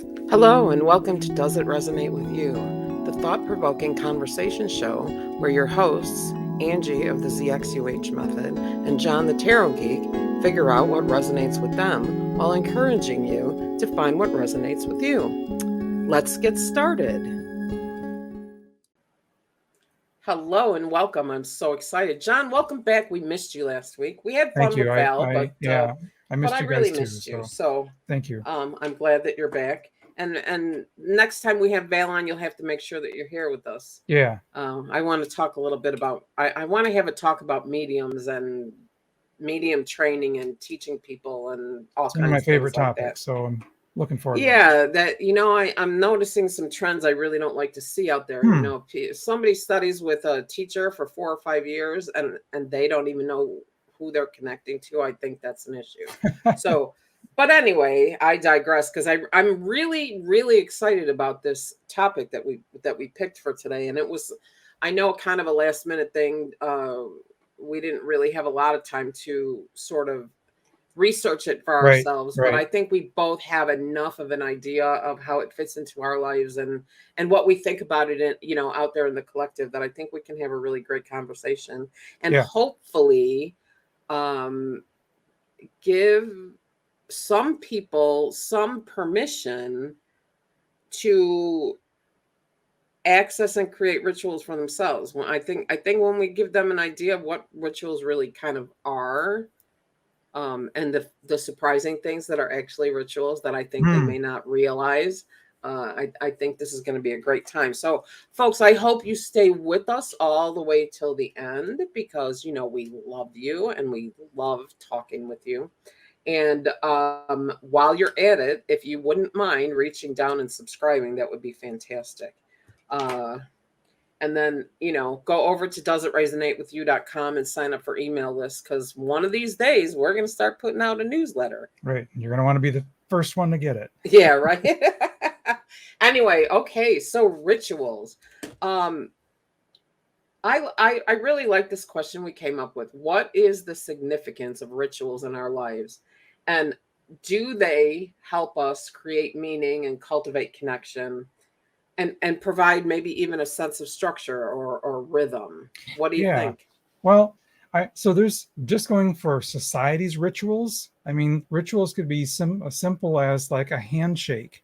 Hello, and welcome to Does It Resonate with You, the thought provoking conversation show where your hosts, Angie of the ZXUH Method and John the Tarot Geek, figure out what resonates with them while encouraging you to find what resonates with you. Let's get started. Hello and welcome. I'm so excited. John, welcome back. We missed you last week. We had Thank fun you. with Val, I missed I you guys really too. missed you. So So thank you. I'm glad that you're back. And next time we have Val on, you'll have to make sure that you're here with us. Yeah. I want to talk a little bit about. I want to have a talk about mediums and medium training and teaching people and all It's one of my kinds of things favorite like that. topics. So I'm looking forward to that. Yeah, that I'm noticing some trends I really don't like to see out there. If somebody studies with a teacher for 4 or 5 years and they don't even know who they're connecting to, I think that's an issue. So, but anyway, I digress because I'm really excited about this topic that we picked for today, and it was, I know, kind of a last minute thing. We didn't really have a lot of time to sort of research it for Right. ourselves, but I Right. think we both have enough of an idea of how it fits into our lives and what we think about it in, out there in the collective, that I think we can have a really great conversation and Yeah. hopefully um give some people some permission to access and create rituals for themselves. When I think when we give them an idea of what rituals really kind of are, and the surprising things that are actually rituals that I think they Hmm. may not realize. I think this is going to be a great time. So, folks, I hope you stay with us all the way till the end because we love you and we love talking with you. And while you're at it, if you wouldn't mind reaching down and subscribing, that would be fantastic. Uh, and then go over to doesitresonatewithyou.com and sign up for email lists, because one of these days we're going to start putting out a newsletter. Right. You're going to want to be the first one to get it. Yeah, right. Anyway, okay, so rituals. um I really like this question we came up with. What is the significance of rituals in our lives, and do they help us create meaning and cultivate connection and provide maybe even a sense of structure or rhythm? What do you Yeah. think? Well, so there's just going for society's rituals. I mean, rituals could be as simple as like a handshake.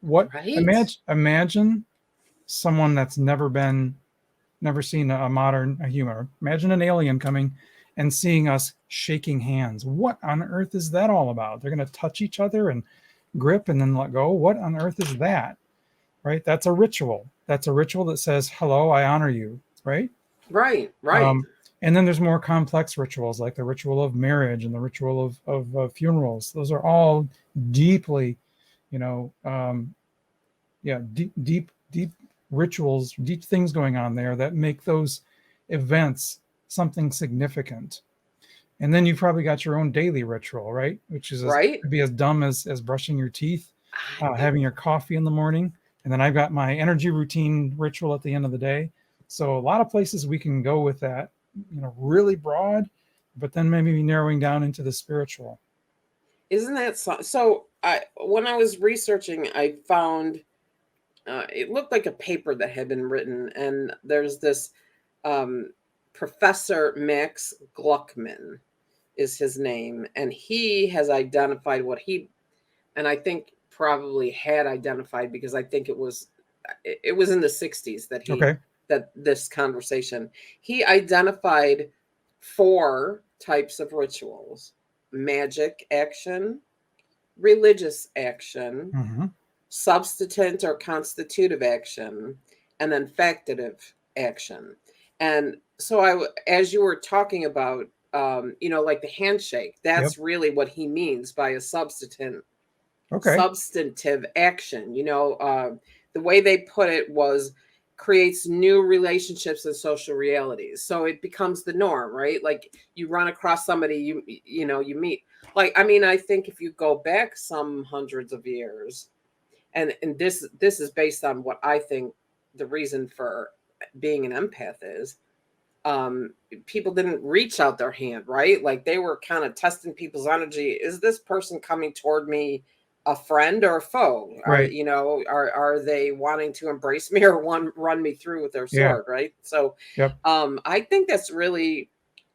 What Right? imagine someone that's never seen a modern a human. Imagine an alien coming and seeing us shaking hands. What on earth is that all about? They're going to touch each other and grip and then let go. What on earth is that? Right? That's a ritual. That's a ritual that says, hello, I honor you. Right? Right. Um, and then there's more complex rituals like the ritual of marriage and the ritual of funerals. Those are all deeply, you know, yeah, deep rituals, deep things going on there that make those events something significant. And then you've probably got your own daily ritual, right? Which is Right. could be as dumb as brushing your teeth, I, having your coffee in the morning, and then I've got my energy routine ritual at the end of the day. So a lot of places we can go with that, really broad, but then maybe narrowing down into the spiritual. isn't that so? When I was researching, I found it looked like a paper that had been written, and there's this um, Professor Max Gluckman is his name, and he has identified what he, and I think probably had identified, because I think it was in the 60s that Okay. this conversation, he identified four types of rituals: magic action, religious action, Mm-hmm. substantive or constitutive action, and then factative action. And so as you were talking about, like the handshake, Yep. that's really what he means by a Okay. substantive action. The way they put it was creates new relationships and social realities, so it becomes the norm, right? Like you run across somebody, you meet, like, I mean, I think if you go back some hundreds of years, and this is based on what I think the reason for being an empath is, um people didn't reach out their hand, right? Like they were kind of testing people's energy. Is this person coming toward me a friend or a foe? Right. Are they wanting to embrace me or run me through with their Yeah. sword, right? So Yep. I think that's really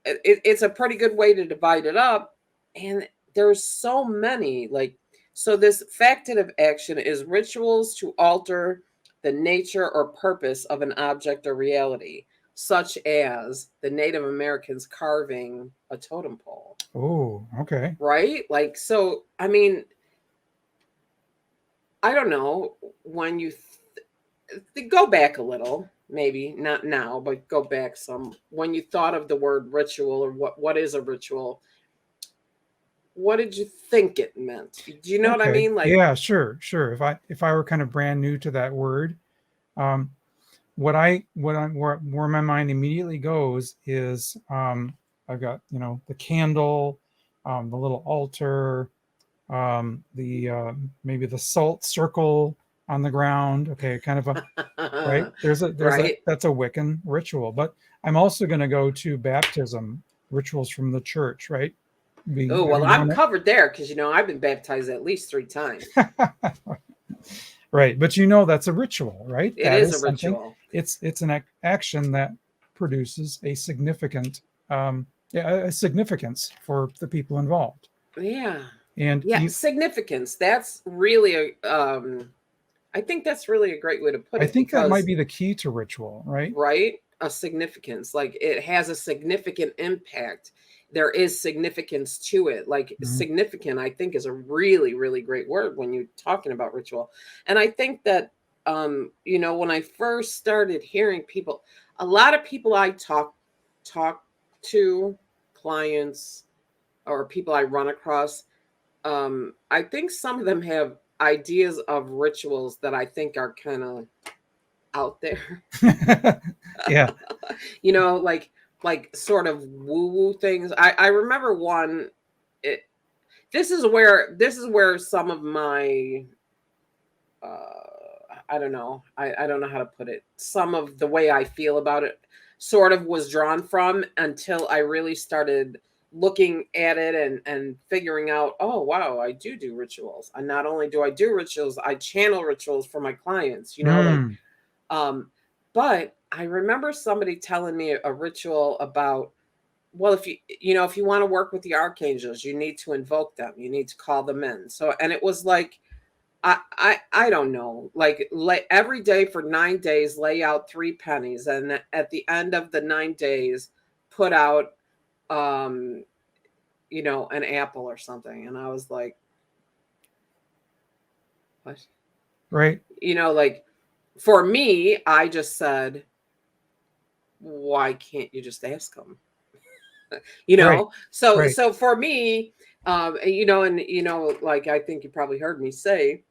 it's a pretty good way to divide it up. And there's so many, like, so this factative action is rituals to alter the nature or purpose of an object or reality, such as the Native Americans carving a totem pole, Oh, okay. right? Like, so I mean, I don't know, when you go back a little, maybe not now, but go back some, when you thought of the word ritual, or what is a ritual, what did you think it meant? Do you know what I Okay. mean? Like, Yeah, sure. If I were kind of brand new to that word, um, where my mind immediately goes is, I've got, the candle, the little altar, the maybe the salt circle on the ground. Okay, kind of a right. right? That's a Wiccan ritual. But I'm also going to go to baptism rituals from the church, right? Oh, Being well, I'm everyone, covered there because I've been baptized at least 3 times. right? But that's a ritual, right? It That is a is something. ritual. It's an action that produces a significant, yeah, a significance for the people involved. Yeah. And Yeah, significance. That's really I think that's really a great way to put I it, think that might because be the key to ritual, right? right, a significance, like it has a significant impact. There is significance to it. Like, Mhm. significant, I think, is a really, really great word when you're talking about ritual. And I think that when I first started hearing people, a lot of people I talk to, clients or people I run across, I think some of them have ideas of rituals that I think are kind of out there. Yeah. Like sort of woo woo things. I remember one. It, this is where some of my I don't know. I don't know how to put it. Some of the way I feel about it sort of was drawn from, until I really started looking at it and figuring out, oh wow, I do rituals. And not only do I do rituals, I channel rituals for my clients, like Mm, um but I remember somebody telling me a ritual about, well, if you want to work with the archangels, you need to invoke them, you need to call them in. So, and it was like, I don't know, like, every day for 9 days, lay out 3 pennies, and at the end of the 9 days, put out um an apple or something. And I was like, what? right. Like, for me, I just said, why can't you just ask them? Right. So Right. so for me, and like, I think you probably heard me say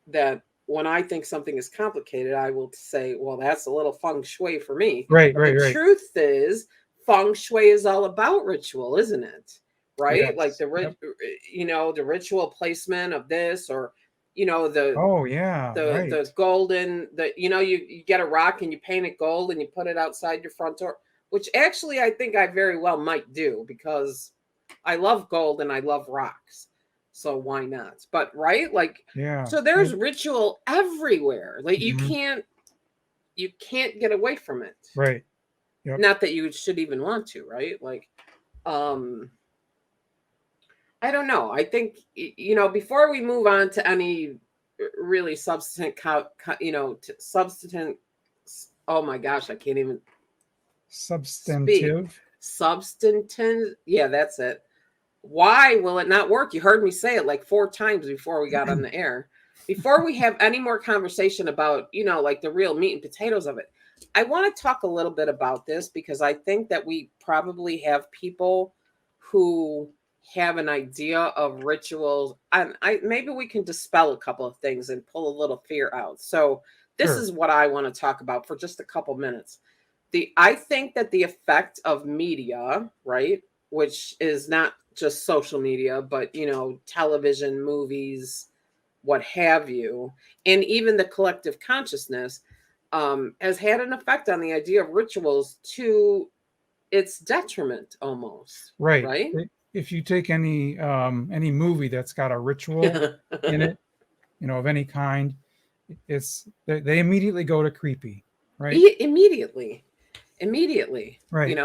that when I think something is complicated, I will say, well, that's a little feng shui for me. Right. But the Right. Right. truth is, feng shui is all about ritual, isn't it? Right? Like, Yes. Yep. the ritual placement of this, or the Oh, yeah. the Right. golden, you get a rock and you paint it gold and you put it outside your front door, which actually I think I very well might do, because I love gold and I love rocks, so why not? But right, like, Yeah. so there's ritual everywhere. Like, you Mhm. can't you can't get away from it. Right. Yep. Not that you should even want to, right? Like, um I don't know. I think, before we move on to any really substantive, substantive. Oh my gosh, I can't even speak. Substantive. Substantive. Yeah, that's it. Why will it not work? You heard me say it like 4 times before we got on the air. Before we have any more conversation about, like, the real meat and potatoes of it, I want to talk a little bit about this, because I think that we probably have people who have an idea of rituals, and maybe we can dispel a couple of things and pull a little fear out. So this Sure. is what I want to talk about for just a couple minutes. I think that the effect of media, right, which is not just social media, but television, movies, what have you, and even the collective consciousness, has had an effect on the idea of rituals to its detriment, almost, Right. right? if you take any movie that's got a ritual in it, of any kind, it's they immediately go to creepy, right? Immediately, immediately, Right.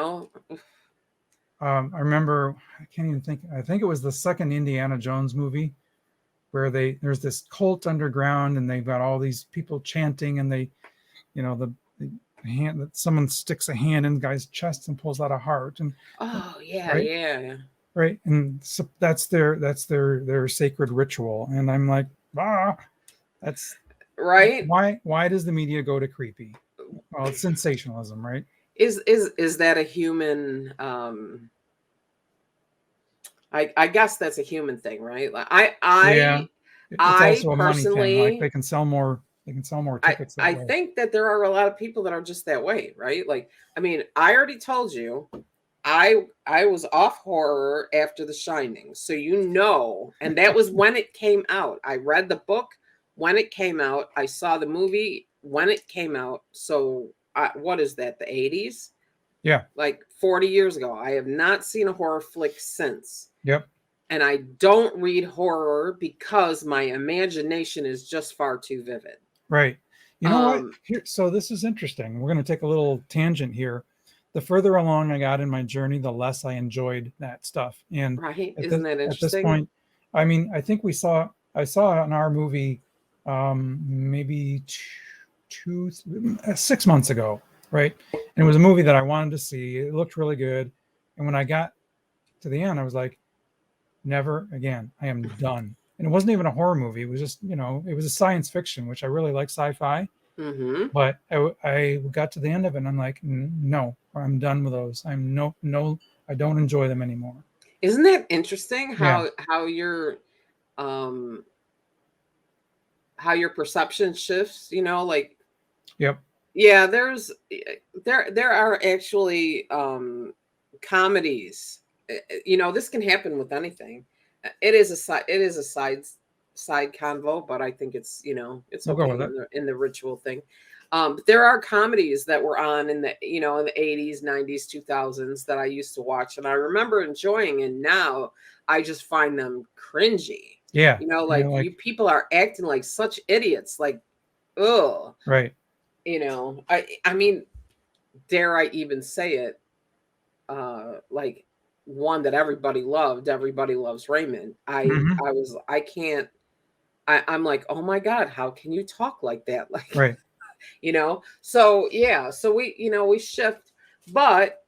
I remember, I can't even think. I think it was the second Indiana Jones movie where there's this cult underground and they've got all these people chanting, and they, the hand that someone sticks a hand in the guy's chest and pulls out a heart, and Oh yeah, right, yeah. right, and so that's their sacred ritual, and I'm like, that's Right. why does the media go to creepy? Well, it's sensationalism, right? Is that a human I guess that's a human thing, right? Like Yeah, it's I also a money thing. Like personally they can sell more I tickets that I way. think that there are a lot of people that are just that way, right? Like, I mean, I already told you I was off horror after The Shining. So and that was when it came out. I read the book when it came out. I saw the movie when it came out. So what is that? The 80s? Yeah. Like 40 years ago. I have not seen a horror flick since. Yep. And I don't read horror because my imagination is just far too vivid. Right. You know what? Um, Here, so this is interesting. We're going to take a little tangent here. The further along I got in my journey, the less I enjoyed that stuff. And right? at Isn't this that at this interesting? point, I mean, I saw in our movie maybe 6 months ago, right? And it was a movie that I wanted to see. It looked really good, and when I got to the end, I was like, never again. I am done. And it wasn't even a horror movie. It was just, it was a science fiction, which I really like sci-fi. Mm-hmm. But I got to the end of it and I'm like, no, I'm done with those. I'm no, I don't enjoy them anymore. Isn't that interesting Yeah. um how your perception shifts, like Yep. yeah, there are actually comedies. This can happen with anything. It is a side convo, but I think it's We'll go okay with it. in the ritual thing. But there are comedies that were on in the 80s, 90s, 2000s that I used to watch and I remember enjoying, and now I just find them cringy. Yeah. Like you people are acting like such idiots, like, oh, Right. I mean, dare I even say it, like one that everybody loved, Everybody Loves Raymond. Hmm. I can't, I'm like, oh my God, how can you talk like that? Like, Right. so yeah, so we shift, but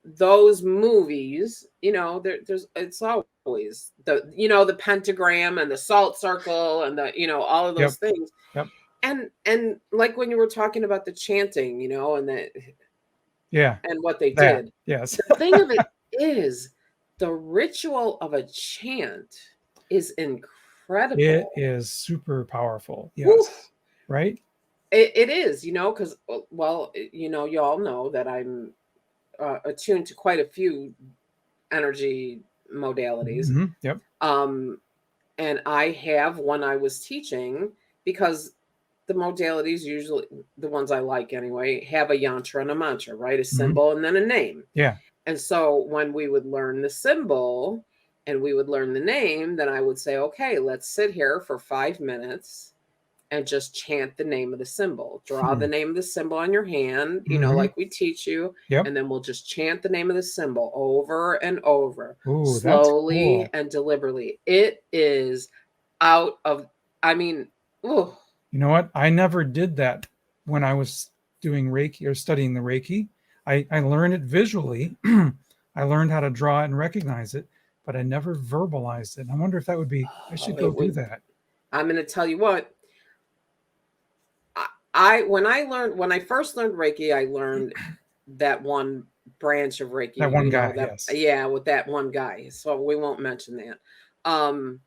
those movies, there's it's always the pentagram and the salt circle and the all of Yep. those things. Yep. And like when you were talking about the chanting, Yeah. and what they That. did. Yes. The thing of it is, the ritual of a chant is It incredible. is super powerful. Woo. Yes. Right. It is, because, well, you all know that I'm attuned to quite a few energy modalities. Yep. And I have, when I was teaching, because the modalities, usually the ones I like anyway, have a yantra and a mantra, right? A Hmm. symbol and then a name. Yeah. And so when we would learn the symbol and we would learn the name, then I would say, okay, let's sit here for 5 minutes and just chant the name of the symbol. Draw the name of the symbol on your hand, Hmm. like we teach you. Yep. And then we'll just chant the name of the symbol over and over, Ooh, that's slowly cool. and deliberately. It is out of, I mean, oh, You know what? I never did that when I was doing Reiki or studying the Reiki. I learned it visually. I learned how to draw it and recognize it, but I never verbalized it. I wonder if that would be, I should go it do would, that. I'm going to tell you what, when I first learned Reiki, I learned that one branch of Reiki, That one guy, yes. yeah, with that one guy. So we won't mention that. Um,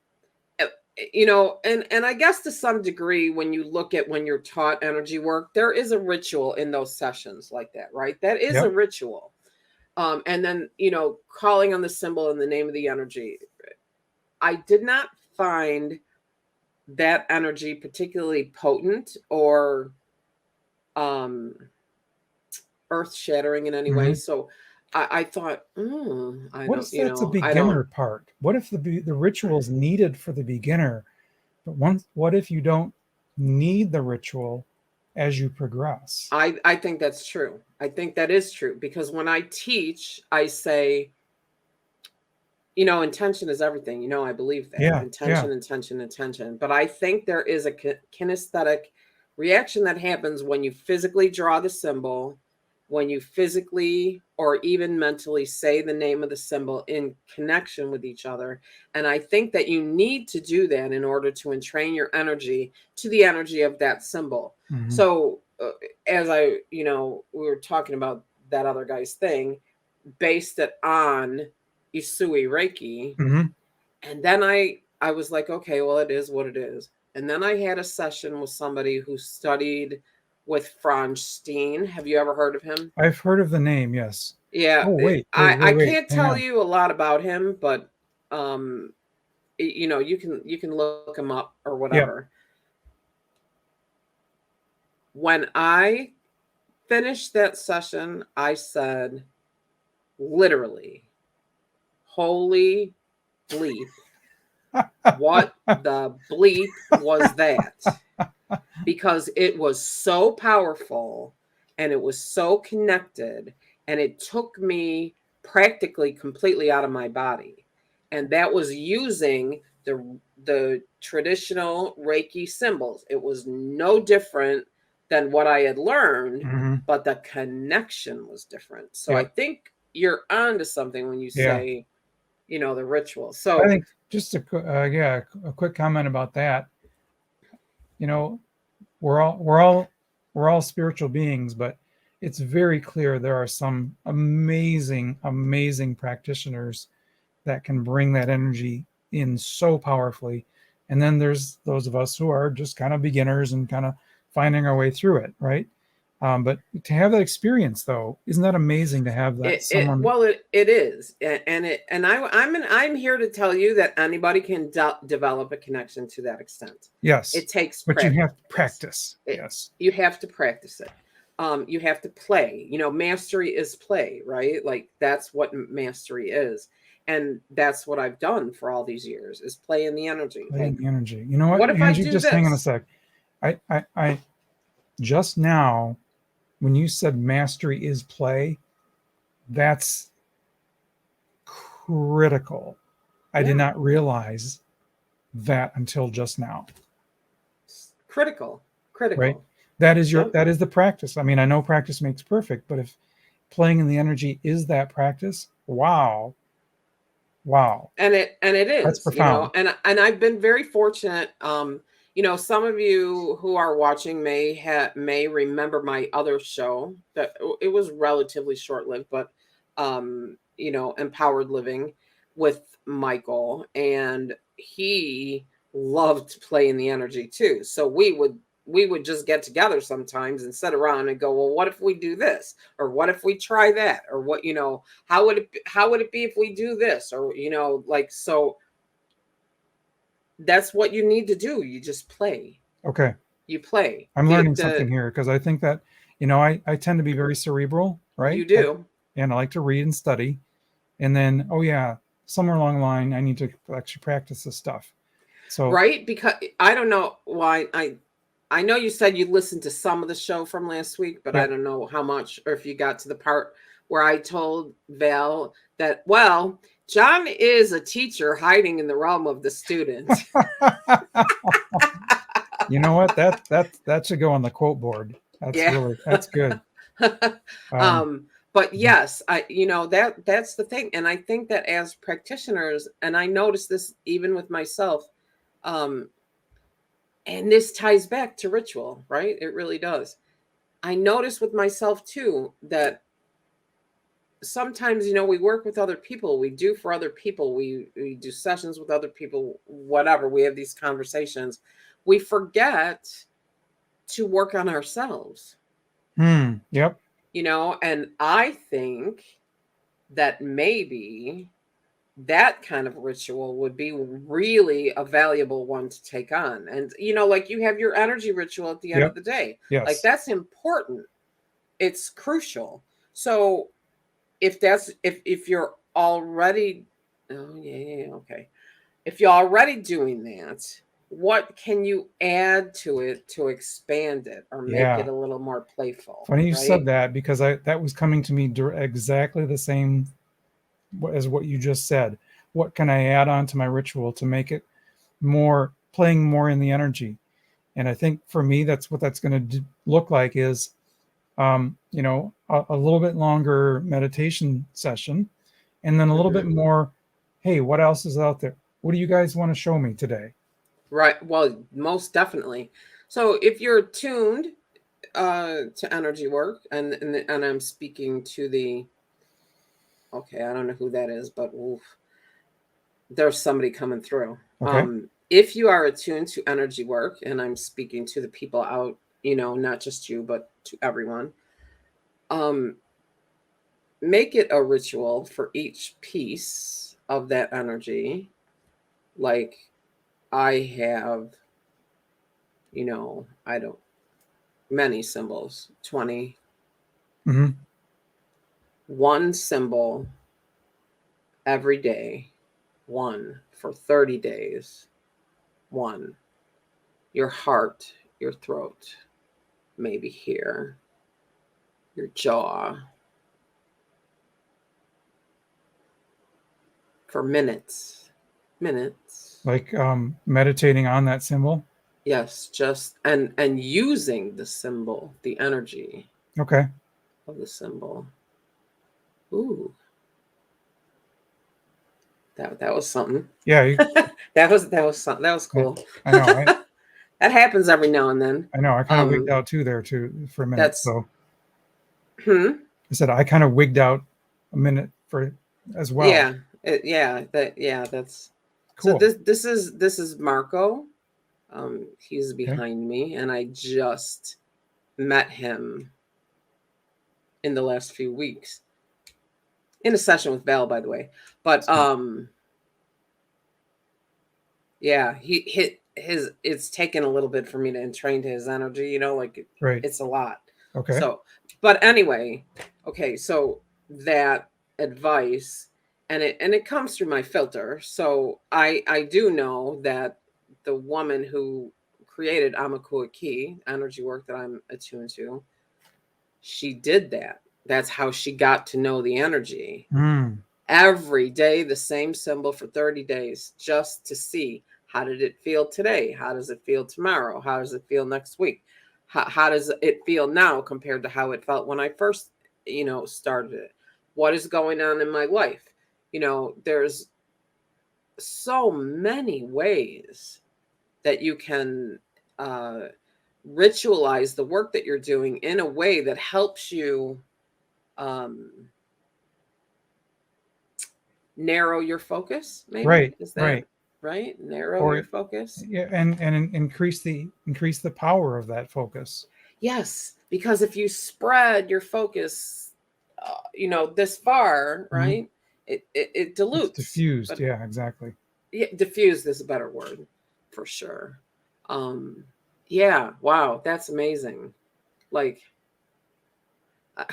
and I guess to some degree, when you're taught energy work, there is a ritual in those sessions like that, right? That is a Yep. ritual. And then, calling on the symbol and the name of the energy. I did not find that energy particularly potent or earth shattering in any way. Hmm. So I thought, I What don't, if that's a I don't. beginner part? What if the ritual is needed for the beginner, but what if you don't need the ritual as you progress? I think that's true. I think that is true because when I teach, I say, intention is everything. I believe that Yeah, yeah. intention, intention, intention. But I think there is a kinesthetic reaction that happens when you physically draw the symbol, when you physically or even mentally say the name of the symbol in connection with each other. And I think that you need to do that in order to entrain your energy to the energy of that symbol. Hmm. So, as we were talking about that other guy's thing, based it on Usui Reiki. Hmm. And then I was like, okay, well, it is what it is. And then I had a session with somebody who studied with Franz Steen. Have you ever heard of him? I've heard of the name, yes. Yeah, Oh, wait, wait, I wait, wait. can't Hang tell on. you a lot about him, but you can look him up or Yeah. whatever. When I finished that session, I said, literally, holy bleep. What the bleep was that? Because it was so powerful and it was so connected and it took me practically completely out of my body. And that was using the traditional Reiki symbols. It was no different than what I had learned, Hmm. but the connection was different. So I Yep. think you're onto something when you Yeah. say, the ritual. I So think just a quick comment about that. You know, we're all we're all we're all spiritual beings, but it's very clear there are some amazing, amazing practitioners that can bring that energy in so powerfully. And then there's those of us who are just kind of beginners and kind of finding our way through it, right? But to have that experience, though, isn't that amazing to have that it someone? well it is, I'm here to tell you that anybody can develop a connection to that extent. Yes, It takes but you have to practice. practice. it, Yes, you have to practice it. You have to play. Mastery is play, right? Like that's what mastery is, and that's what I've done for all these years is play in the energy. playing Like, the energy. You know what, what if I Angie? do Just hang on a this? sec. I just now when you said mastery is play, that's critical. I did Yeah, not realize that until just now. critical, Right? critical. Yep. That is the practice. I mean, I know practice makes perfect, but if playing in the energy is that practice, wow, wow, And it that's is, profound. and I've been very fortunate. Some of you who are watching may remember my other show that it was relatively short-lived, but Empowered Living with Michael, and he loved playing the energy too. So we would just get together sometimes and sit around and go, well, what if we do this? Or what if we try that? Or how would it be if we do this? Or like, so that's what you need to do. You just play. Okay, You play. I'm The learning something the here because I think that, I tend to be very cerebral, You right? do. And I like to read and study. And then, oh yeah, somewhere along the line, I need to actually practice this stuff. So, Right? Because I don't know why I know you said you listened to some of the show from last week, but I yep. don't know how much, or if you got to the part where I told Val that, well, John is a teacher hiding in the realm of the student. You know what? That should go on the quote board. Yeah. That's good. Um, But mhm. yes, that's the thing. And I think that as practitioners, and I notice this even with myself, um, and this ties back to ritual, right? It really does. I notice with myself too that sometimes, we work with other people, we do for other people, we do sessions with other people, whatever, we have these conversations. We forget to work on ourselves, Yep. and I think that maybe that kind of ritual would be really a valuable one to take on. And like, you have your energy ritual at the end of Yep. the day. Like, Yes. that's important. It's crucial. So if you're already, oh yeah, okay, if you're already doing that, what can you add to it to expand it or make it Yeah. a little more playful, Funny you said right? that, because that was coming to me exactly the same as what you just said. What can I add on to my ritual to make it more playing more in the energy? And I think for me, that's what that's going to look like is, a little bit longer meditation session, and then a little bit Hmm. more. Hey, what else is out there? What do you guys want to show me today? Right. Well, most definitely. So if you're tuned to energy work, and I'm speaking to the, okay, I don't know who that is, but oof, there's somebody coming through. Okay. If you are attuned to energy work, and I'm speaking to the people out, not just you, but to everyone, um, make it a ritual for each piece of that energy. Like I have, I don't, many symbols, 20, Hmm. one symbol every day, one for 30 days, one, your heart, your throat, maybe here, your jaw, for minutes, minutes. Like meditating on that symbol. Yes, just and using the symbol, the energy Okay. of the symbol. Ooh, that was something. Yeah. That was something. That was I cool. I know. That happens every now and then. I know. I kind of wigged Um, out too there too for a minute. that's So hmm. I said I kind of wigged out a minute for as well. Yeah, yeah. That's so. Cool. This is Marco. He's Okay. behind me, and I just met him in the last few weeks in a session with Val, by the way. But So, yeah, he hit his. It's taken a little bit for me to entrain to his energy. Like right. it's a lot. Okay. So, but anyway, okay. So that advice, and it comes through my filter. So I do know that the woman who created Amakua Key energy work that I'm attuned to, she did that. That's how she got to know the energy. Mm, Every day the same symbol for 30 days, just to see, how did it feel today, how does it feel tomorrow, how does it feel next week, how does it feel now compared to how it felt when I first started it, what is going on in my life. There's so many ways that you can uh, ritualize the work that you're doing in a way that helps you um, narrow your focus, maybe. right. Is that Right. right? Narrow your Or focus. yeah, and increase the power of that focus. Yes, because if you spread your focus this far, Mhm. right, it It's dilutes. diffused. But Yeah. Exactly. yeah, diffused is a better word for sure. um yeah, wow, that's amazing. Like uh,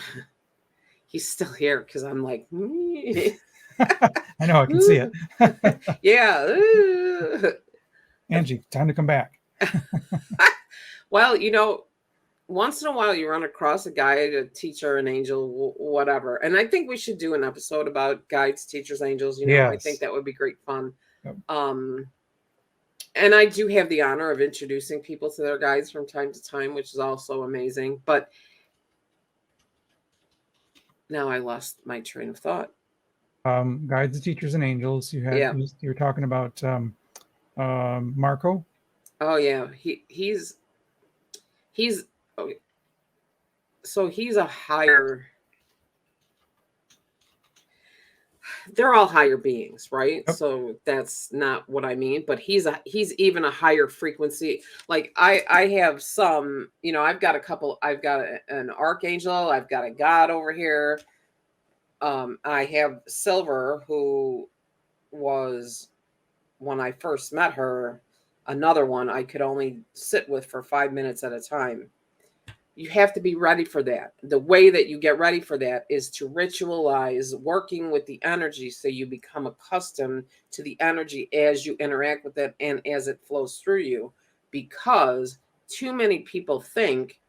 he's still here because I'm like I know. I can see it. yeah. Angie, time to come back. Well, once in a while you run across a guide, a teacher, an angel, whatever. And I think we should do an episode about guides, teachers, angels. I think Yes. that would be great fun. Yep. Um, and I do have the honor of introducing people to their guides from time to time, which is also amazing. But now I lost my train of thought. Guides, teachers, and angels. Yeah. You're talking about Marco. Oh yeah. He's okay. So he's a higher, they're all higher beings, right? Yep. So that's not what I mean, but he's even a higher frequency. Like I have some, I've got a couple, I've got an archangel, I've got a god over here. I have Silver, who was, when I first met her, another one I could only sit with for 5 minutes at a time. you have to be ready for that. The way that you get ready for that is to ritualize working with the energy so you become accustomed to the energy as you interact with it and as it flows through you. Because too many people think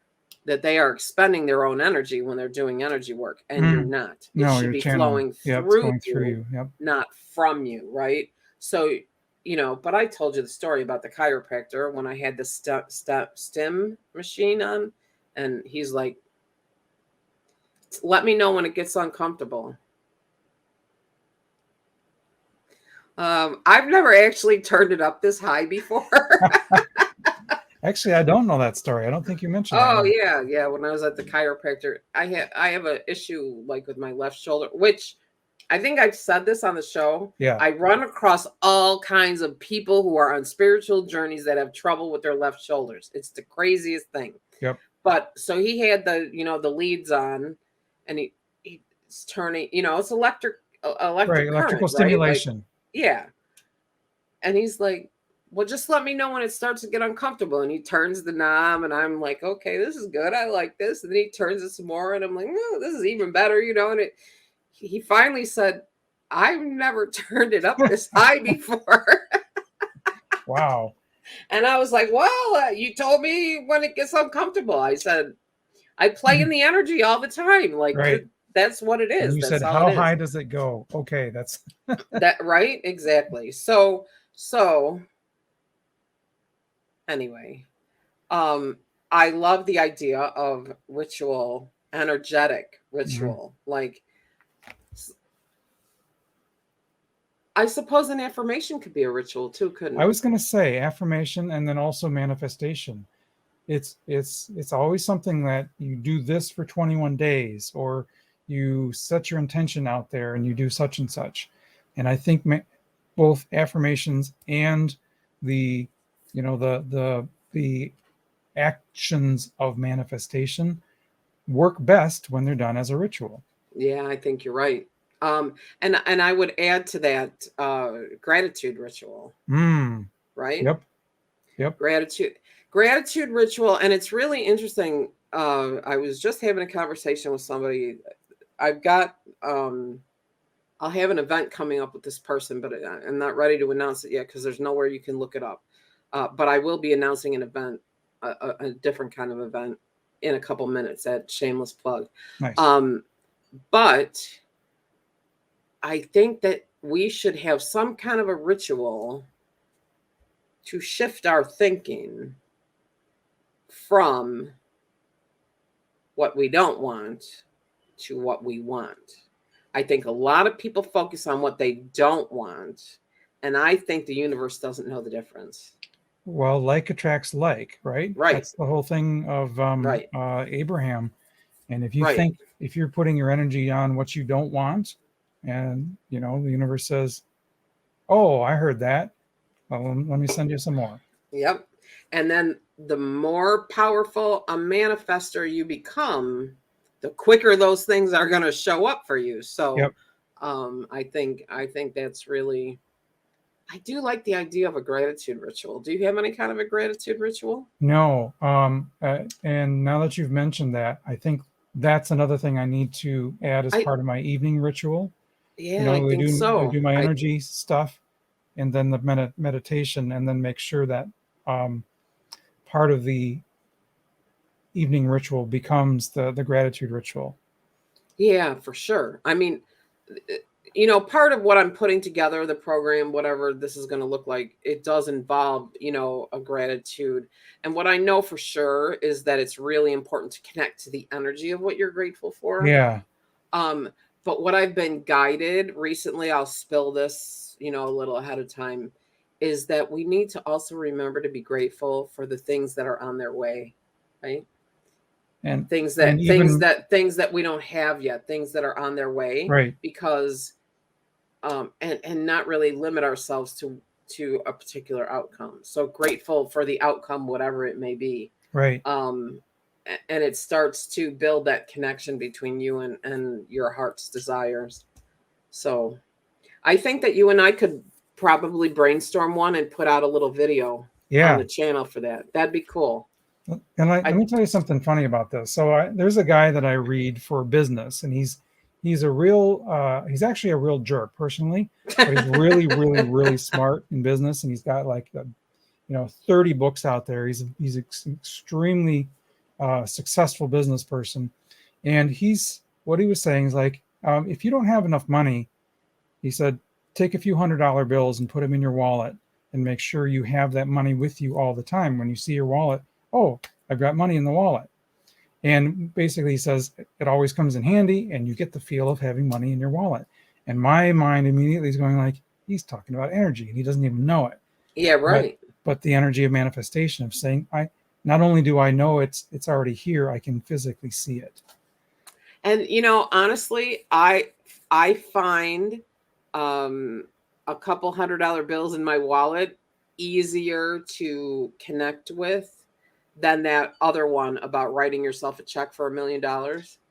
that they are expending their own energy when they're doing energy work, and you're not. It No, should you're be channeling. flowing Yep, it's through going through you, you. Yep. not from you, right? So, but I told you the story about the chiropractor when I had the stim machine on, and he's like, let me know when it gets uncomfortable. I've never actually turned it up this high before. Actually, I don't know that story. I don't think you mentioned that. Oh yeah. When I was at the chiropractor, I have an issue like with my left shoulder, which I think I've said this on the show. Yeah. I run across all kinds of people who are on spiritual journeys that have trouble with their left shoulders. It's the craziest thing. Yep. But so he had the leads on, and he's turning. It's electric Right. current, Electrical right? stimulation. Like, yeah. And he's like, well, just let me know when it starts to get uncomfortable. And he turns the knob, and I'm like, okay, this is good. I like this. And then he turns it some more, and I'm like, no, this is even better, And he finally said, I've never turned it up this high before. Wow. And I was like, well, you told me when it gets uncomfortable. I said, I play in the energy all the time. Like, Right. That's what it is. And you That's said, all how it is. high does it go? Okay, that's that right? Exactly. So anyway, I love the idea of ritual, energetic ritual. Like, I suppose an affirmation could be a ritual too, couldn't it? I was going to say affirmation and then also manifestation. It's always something that you do this for 21 days, or you set your intention out there and you do such and such. And I think both affirmations and the the actions of manifestation work best when they're done as a ritual. Yeah, I think you're right. And I would add to that gratitude ritual. Right? Yep. Gratitude ritual, and it's really interesting. I was just having a conversation with somebody. I've got I'll have an event coming up with this person, but I'm not ready to announce it yet because there's nowhere you can look it up. But I will be announcing an event, a different kind of event, in a couple minutes. At shameless plug. Nice. But I think that we should have some kind of a ritual to shift our thinking from what we don't want to what we want. I think a lot of people focus on what they don't want, and I think the universe doesn't know the difference. Well, like attracts like, right? Right. That's the whole thing of Right. Abraham. And if you Right. think, if you're putting your energy on what you don't want, and the universe says, oh, I heard that, well, let me send you some more. Yep. And then the more powerful a manifester you become, the quicker those things are going to show up for you. So Yep. I think that's really, I do like the idea of a gratitude ritual. Do you have any kind of a gratitude ritual? No. And now that you've mentioned that, I think that's another thing I need to add as part of my evening ritual. Yeah, I think so. I do my energy stuff, and then the meditation, and then make sure that part of the evening ritual becomes the gratitude ritual. Yeah, for sure. I mean, part of what I'm putting together, the program, whatever this is going to look like, it does involve, a gratitude. And what I know for sure is that it's really important to connect to the energy of what you're grateful for. Yeah. But what I've been guided recently, I'll spill this, a little ahead of time, is that we need to also remember to be grateful for the things that are on their way, right? And things that we don't have yet, things that are on their way, right? Because and not really limit ourselves to a particular outcome. So grateful for the outcome, whatever it may be, right? And it starts to build that connection between you and your heart's desires. So I think that you and I could probably brainstorm one and put out a little video on the channel for that. That'd be cool. And I let me tell you something funny about this. So there's a guy that I read for business, and he's a real he's actually a real jerk personally, but he's really really smart in business, and he's got like 30 books out there. He's extremely successful business person, and what he was saying is like, if you don't have enough money, he said, take a few $100 bills and put them in your wallet, and make sure you have that money with you all the time. When you see your wallet, oh, I've got money in the wallet. And basically he says it always comes in handy, and you get the feel of having money in your wallet. And my mind immediately is going like, he's talking about energy and he doesn't even know it. Yeah, right. But the energy of manifestation, of saying, I not only do I know it's already here, I can physically see it. And honestly, I find a couple $100 bills in my wallet easier to connect with than that other one about writing yourself a check for $1 million.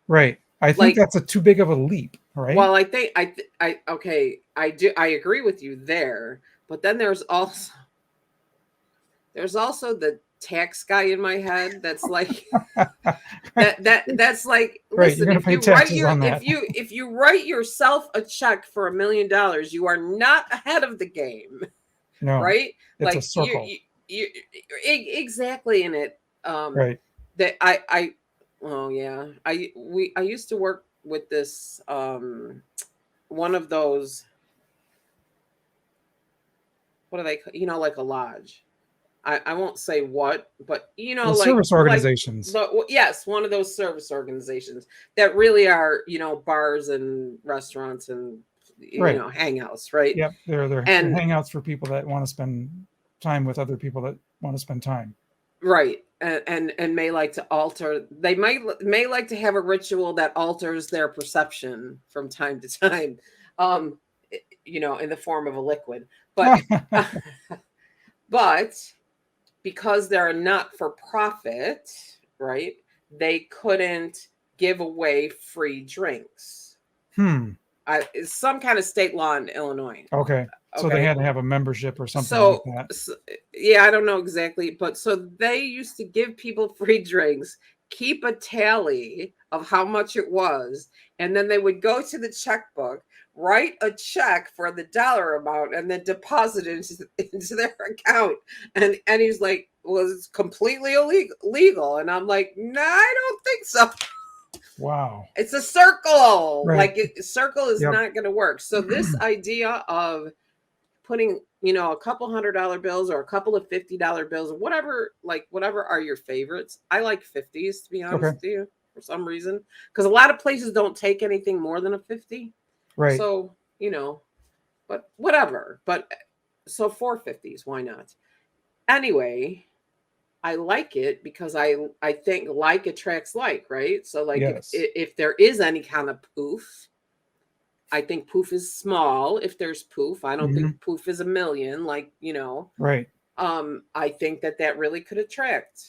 Right. I think that's a too big of a leap, right? Well, I think okay, I agree with you there, but then there's also the tax guy in my head that's like that's like, right, you're listen, gonna if pay you taxes on that. if you write yourself a check for $1 million, you are not ahead of the game. No, right? It's Like a circle. you exactly in it. Right. That oh yeah, I used to work with this one of those, what are they, like a lodge. I won't say what, but The service organizations. yes, one of those service organizations that really are, bars and restaurants and Right. hangouts, right? Yep, they're And hangouts for people that want to spend time with other people that want to spend time. right. And may like to alter, they may like to have a ritual that alters their perception from time to time, in the form of a liquid. But but because they're a not-for-profit, right, they couldn't give away free drinks. It's some kind of state law in Illinois. Okay. So they had to have a membership or something like that. So, yeah, I don't know exactly, but so they used to give people free drinks, keep a tally of how much it was, and then they would go to the checkbook, write a check for the dollar amount, and then deposit it into their account. And he's like, well, it's completely illegal. And I'm like, no, I don't think so. Wow. It's a circle. Right. Like circle is not going to work. So this idea of putting, a couple $100 bills or a couple of $50 bills or whatever are your favorites. I like 50s, to be honest with you, for some reason, because a lot of places don't take anything more than a 50. Right. So, but whatever. But so 450s, why not? Anyway, I like it because I think like attracts like, right? So like if there is any kind of poof, I think poof is small. If there's poof, I don't think poof is a million, like, Right. I think that really could attract.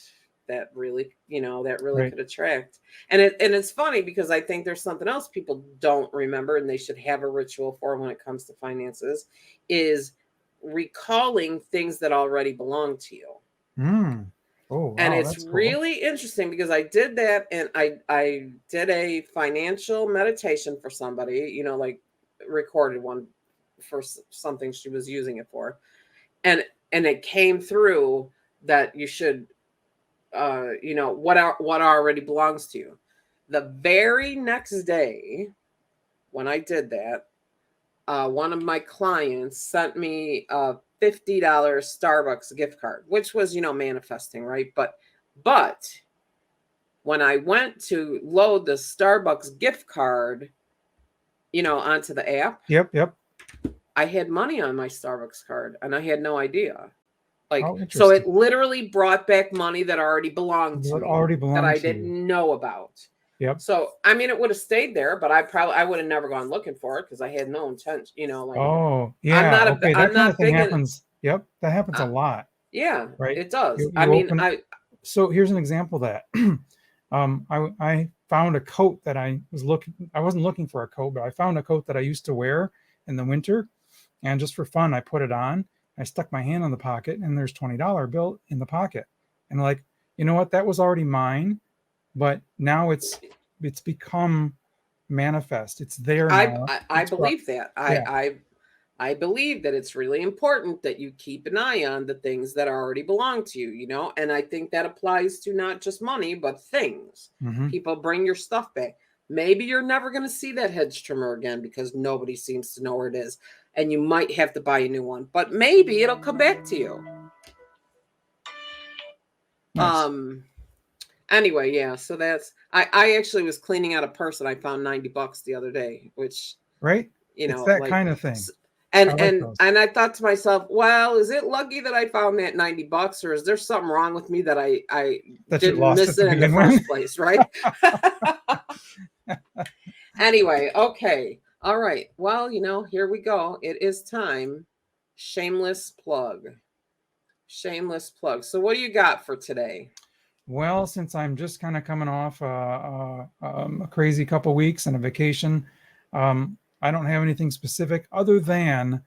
That really could attract. And it's funny because I think there's something else people don't remember and they should have a ritual for when it comes to finances, is recalling things that already belong to you. Oh, wow, and it's really interesting because I did that, and I did a financial meditation for somebody, like recorded one for something she was using it for. And it came through that you should, what already belongs to you. The very next day when I did that, one of my clients sent me a $50 Starbucks gift card, which was, manifesting, right? But when I went to load the Starbucks gift card, onto the app, Yep. I had money on my Starbucks card and I had no idea. Like, so it literally brought back money that already belonged to me, that I didn't know about. Yep. So, I mean, it would have stayed there, but I would have never gone looking for it because I had no intent, like. Oh, yeah. I'm not big happens. Yep, that happens a lot. Yeah, right. It does. So here's an example of that. I found a coat that I wasn't looking for a coat, but I found a coat that I used to wear in the winter, and just for fun, I put it on. I stuck my hand in the pocket, and there's $20 bill in the pocket, and like, you know what, that was already mine, but now it's become manifest. It's there now. I It's brought, believe that. yeah. I believe that it's really important that you keep an eye on the things that already belong to you, you know, and I think that applies to not just money, but things. Hmm. People bring your stuff back. Maybe you're never going to see that hedge trimmer again because nobody seems to know where it is. And you might have to buy a new one, but maybe it'll come back to you. Nice. Anyway, yeah, so that's I actually was cleaning out a purse and I found $90 the other day, which, Right? you It's know, that like, kind of thing. and I like and those. and I thought to myself, well, is it lucky that I found that $90, or is there something wrong with me that I That you didn't lost miss it to it in the begin with. first place, right? Anyway, okay. All right. Well, you know, here we go. It is time. Shameless plug. Shameless plug. So what do you got for today? Well, since I'm just kind of coming off a crazy couple weeks and a vacation, I don't have anything specific other than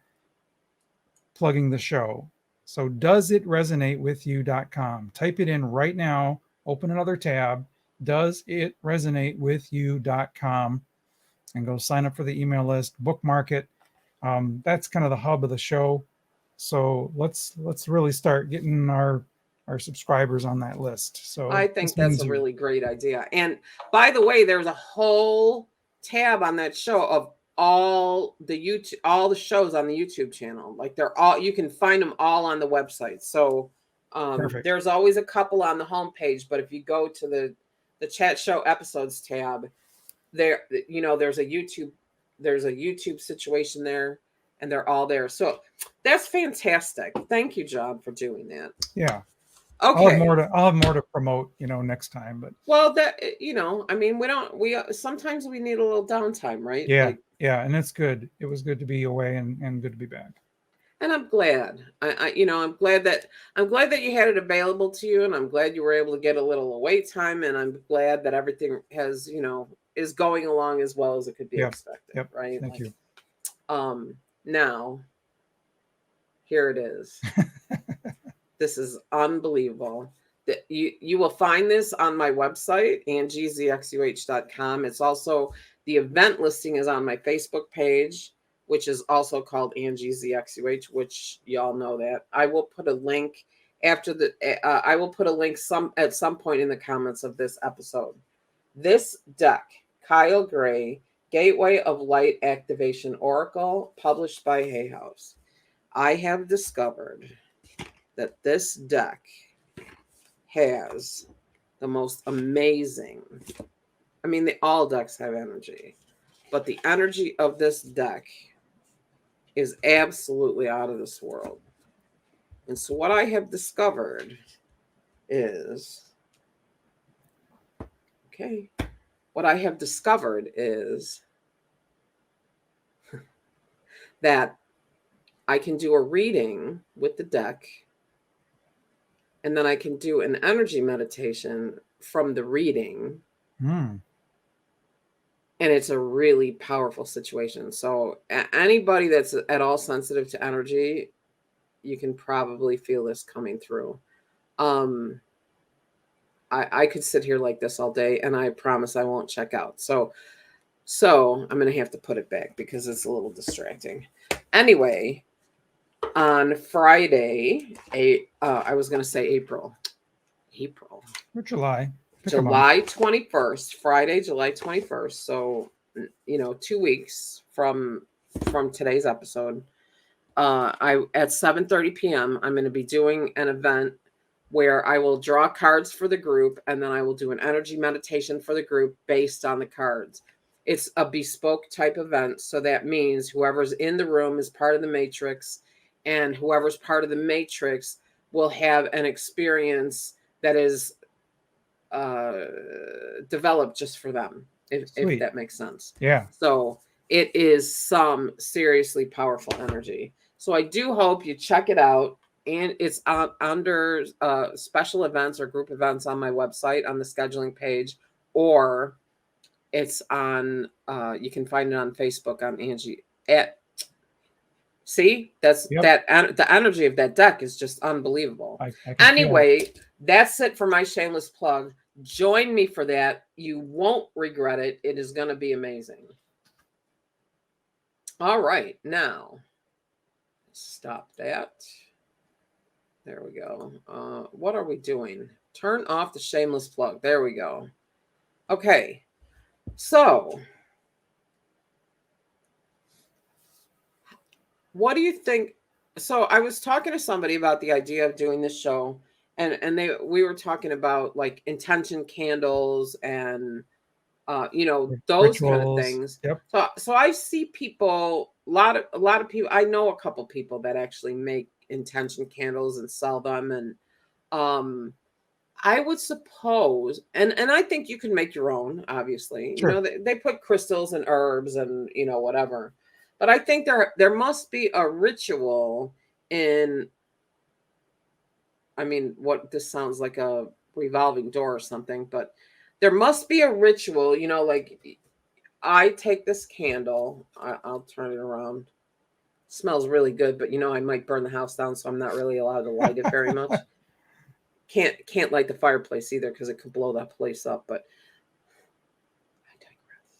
plugging the show. So does it resonate with you.com? Type it in right now, open another tab, does it resonate with you.com, and go sign up for the email list, bookmark it. That's kind of the hub of the show. So let's really start getting our subscribers on that list. So I think this that's means a you. really great idea. And by the way, there's a whole tab on that show of all the shows on the YouTube channel. Like they're all, you can find them all on the website. So Perfect. there's always a couple on the homepage, but if you go to the chat show episodes tab, there, you know, there's a YouTube situation there, and they're all there. So that's fantastic. Thank you, John, for doing that. Yeah. Okay. I'll have more to promote, next time, but Well, that, you know, I mean, we sometimes we need a little downtime, right? yeah. Like, Yeah, and it's good. It was good to be away and good to be back. and I'm glad. You know, I'm glad that you had it available to you, and I'm glad you were able to get a little away time, and I'm glad that everything has, you know, is going along as well as it could be Yep. expected, Yep. right? Thank you. Now, here it is. This is unbelievable. That you will find this on my website, angiezxuh.com. It's also, the event listing is on my Facebook page, which is also called Angie ZXUH, which y'all know that. I will put a link after the I will put a link at some point in the comments of this episode. This deck, Kyle Gray, Gateway of Light Activation Oracle, published by Hay House. I have discovered that this deck has the most amazing, I mean, all decks have energy, but the energy of this deck is absolutely out of this world. And so what I have discovered is, that I can do a reading with the deck, and then I can do an energy meditation from the reading. Mm. And it's a really powerful situation. So anybody that's at all sensitive to energy, you can probably feel this coming through. I could sit here like this all day, and I promise I won't check out. So I'm going to have to put it back because it's a little distracting. Anyway, on Friday, I was going to say April. Or July. July 21st, Friday, July 21st. So, you know, 2 weeks from today's episode. I at 7:30 p.m. I'm going to be doing an event where I will draw cards for the group, and then I will do an energy meditation for the group based on the cards. It's a bespoke type event, so that means whoever's in the room is part of the matrix, and whoever's part of the matrix will have an experience that is developed just for them, if that makes sense. Yeah. So it is some seriously powerful energy. So I do hope you check it out. And it's under special events or group events on my website on the scheduling page, or it's on, you can find it on Facebook on Angie. See, that's the energy of that deck is just unbelievable. I anyway, That's it for my shameless plug. Join me for that. You won't regret it. It is going to be amazing. All right, now stop that. There we go. What are we doing? Turn off the shameless plug. There we go. Okay, so what do you think? So I was talking to somebody about the idea of doing this show, and we were talking about like intention candles and those kind of Rituals. things. Yep. So I see people, a lot of people. I know a couple people that actually make intention candles and sell them, and I would suppose, and I think you can make your own. Obviously, Sure. they put crystals and herbs and whatever, but I think there must be a ritual in. I mean, what this sounds like a revolving door or something, but there must be a ritual. Like I take this candle. I'll turn it around. Smells really good, but I might burn the house down, so I'm not really allowed to light it very much. Can't light the fireplace either because it could blow that place up. But I digress.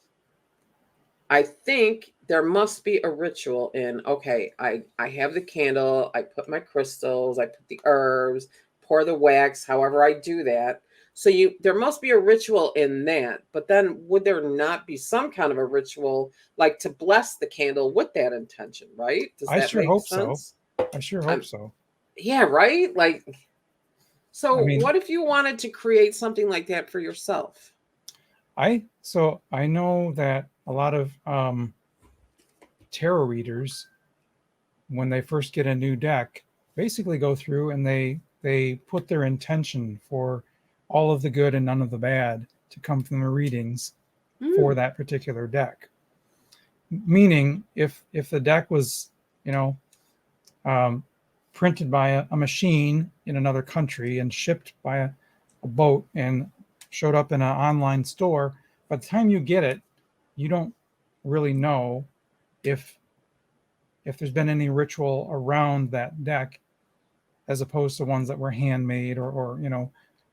I think there must be a ritual in. Okay, I have the candle. I put my crystals. I put the herbs. Pour the wax. However, I do that. So there must be a ritual in that. But then, would there not be some kind of a ritual, like to bless the candle with that intention? Right? Does I that sure make hope sense? so. I sure hope so. Yeah. Right. Like. So I mean, what if you wanted to create something like that for yourself? I know that a lot of tarot readers, when they first get a new deck, basically go through and they put their intention for all of the good and none of the bad to come from the readings for that particular deck. Meaning, if the deck was, printed by a machine in another country and shipped by a boat and showed up in an online store, by the time you get it, you don't really know if there's been any ritual around that deck, as opposed to ones that were handmade or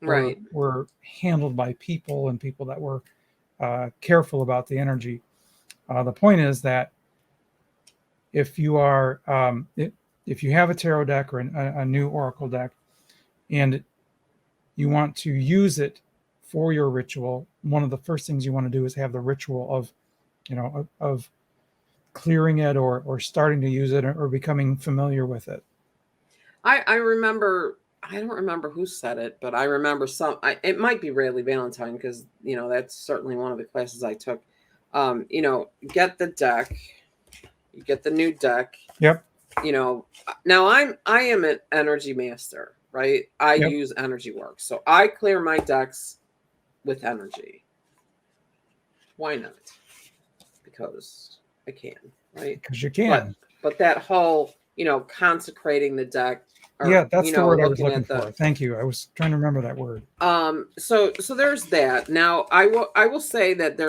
Right. were handled by people and people that were careful about the energy. The point is that if you are if you have a tarot deck or a new oracle deck and you want to use it for your ritual, one of the first things you want to do is have the ritual of clearing it or starting to use it or becoming familiar with it. I remember, I don't remember who said it, but I remember it might be Rayleigh Valentine because, that's certainly one of the classes I took. Get the deck, you get the new deck. Yep. Now I am an energy master, right? I Yep. use energy work. So I clear my decks with energy. Why not? Because I can, right? Because you can. But that whole, consecrating the deck. Yeah, that's the word I was looking for. Thank you. I was trying to remember that word. So there's that. Now I will say that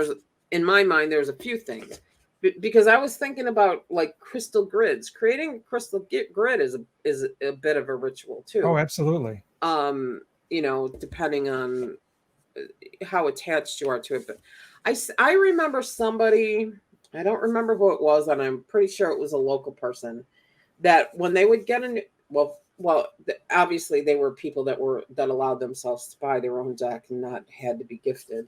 in my mind there's a few things because I was thinking about like crystal grids. Creating a crystal grid is a bit of a ritual too. Oh, absolutely. Depending on how attached you are to it. But I remember somebody, I don't remember who it was, and I'm pretty sure it was a local person, that when they would get obviously they were people that allowed themselves to buy their own deck and not had to be gifted.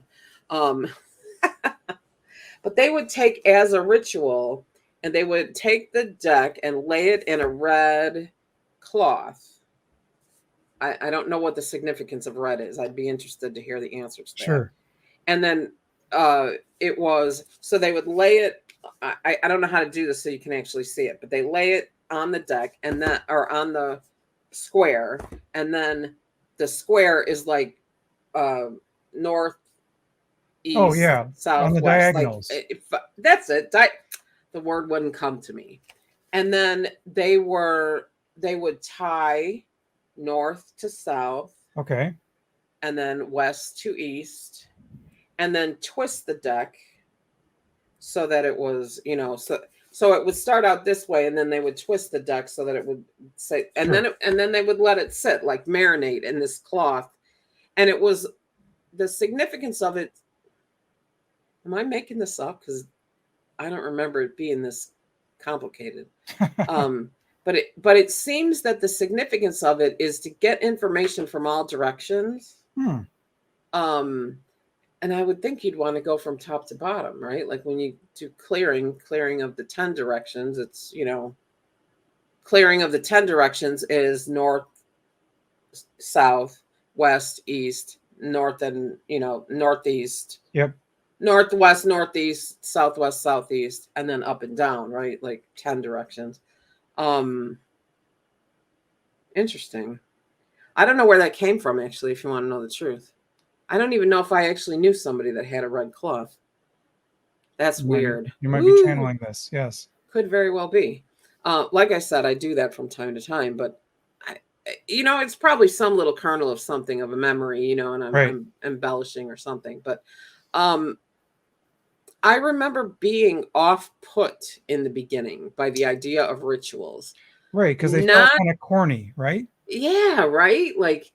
But they would take as a ritual, and they would take the deck and lay it in a red cloth. I don't know what the significance of red is. I'd be interested to hear the answers to that. Sure. And then it was, so they would lay it, I don't know how to do this so you can actually see it, but they lay it on the deck or on the square, and then the square is like north, east, oh yeah, south, on the west. diagonals. Like, that's it. The word wouldn't come to me. And then they would tie north to south. Okay. And then west to east, and then twist the deck so that it was, So it would start out this way, and then they would twist the deck so that it would say, and Sure. then they would let it sit, like marinate in this cloth. And it was the significance of it. Am I making this up? Because I don't remember it being this complicated. But it seems that the significance of it is to get information from all directions. Hmm. And I would think you'd want to go from top to bottom, right? Like when you do clearing of the 10 directions, it's, clearing of the 10 directions is north, south, west, east, north, and, northeast. Yep. Northwest, northeast, southwest, southeast, and then up and down, right? Like 10 directions. Interesting. I don't know where that came from, actually, if you want to know the truth. I don't even know if I actually knew somebody that had a red cloth. That's weird. You might be channeling this. Yes. Could very well be. Like I said, I do that from time to time, but it's probably some little kernel of something of a memory, and I'm embellishing or something. But I remember being off-put in the beginning by the idea of rituals. Right, because they felt kind of corny, right? Yeah, right. Like,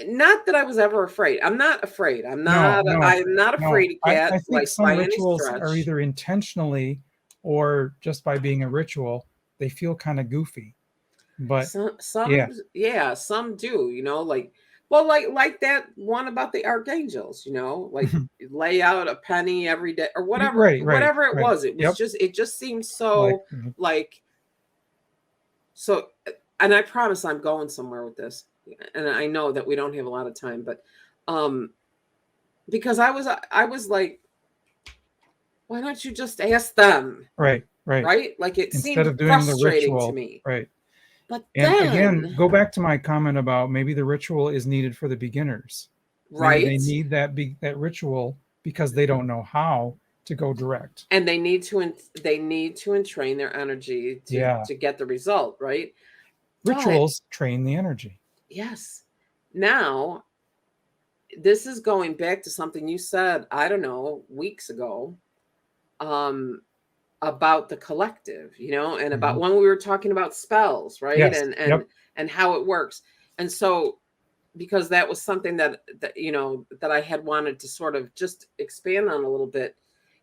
not that I was ever afraid. I'm not afraid. I'm not. No, I'm not afraid of cats. I think like some rituals are either intentionally or just by being a ritual, they feel kind of goofy. But some do. Like that one about the archangels. Like lay out a penny every day or whatever. Whatever it was. It was just. It just seems so like. So, and I promise I'm going somewhere with this. And I know that we don't have a lot of time, but because I was like, why don't you just ask them? Right. Like it instead seemed of doing frustrating the ritual to me. Right. But and again, go back to my comment about maybe the ritual is needed for the beginners. Right. Maybe they need that ritual because they don't know how to go direct. And they need to entrain their energy to get the result, right? Rituals train the energy. Yes. Now, this is going back to something you said, I don't know, weeks ago, about the collective, and about when we were talking about spells, right? Yes. And how it works. And so, because that was something that I had wanted to sort of just expand on a little bit,